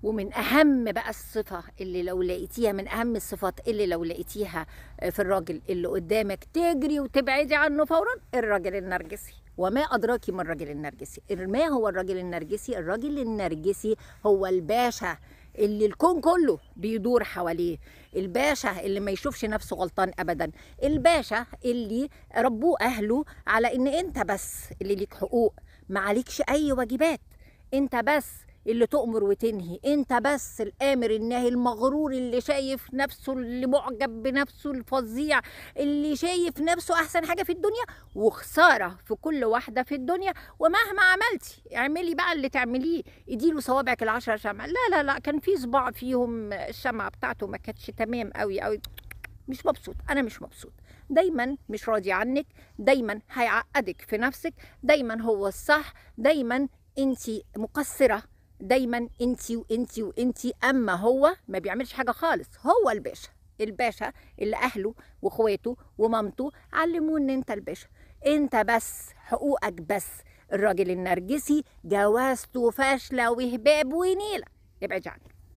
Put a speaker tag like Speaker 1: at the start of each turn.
Speaker 1: ومن اهم بقى الصفه اللي لو لقيتيها، من اهم الصفات اللي لو لقيتيها في الراجل اللي قدامك تجري وتبعدي عنه فورا، الراجل النرجسي. وما ادراكي ما الراجل النرجسي؟ ما هو الراجل النرجسي؟ الراجل النرجسي هو الباشا اللي الكون كله بيدور حواليه، الباشا اللي ما يشوفش نفسه غلطان ابدا، الباشا اللي ربوه اهله على ان انت بس اللي ليك حقوق، ما عليكش اي واجبات، انت بس اللي تؤمر وتنهي، انت بس الامر الناهي، المغرور اللي شايف نفسه، اللي معجب بنفسه الفظيع، اللي شايف نفسه احسن حاجه في الدنيا وخساره في كل واحده في الدنيا. ومهما عملتي اعملي بقى اللي تعمليه، اديله صوابعك العشرة شمع، لا لا لا، كان في صباع فيهم الشمعة بتاعته ما كانتش تمام قوي قوي، مش مبسوط، انا مش مبسوط، دايما مش راضي عنك، دايما هيعقدك في نفسك، دايما هو الصح، دايما انتي مقصرة، دايما انتي وانتي وانتي، اما هو ما بيعملش حاجة خالص. هو الباشا، الباشا اللي اهله واخواته ومامته علموه ان انت الباشا، انت بس حقوقك بس. الراجل النرجسي جوازته فاشلة وهباب ونيلة، ابعدي عنه.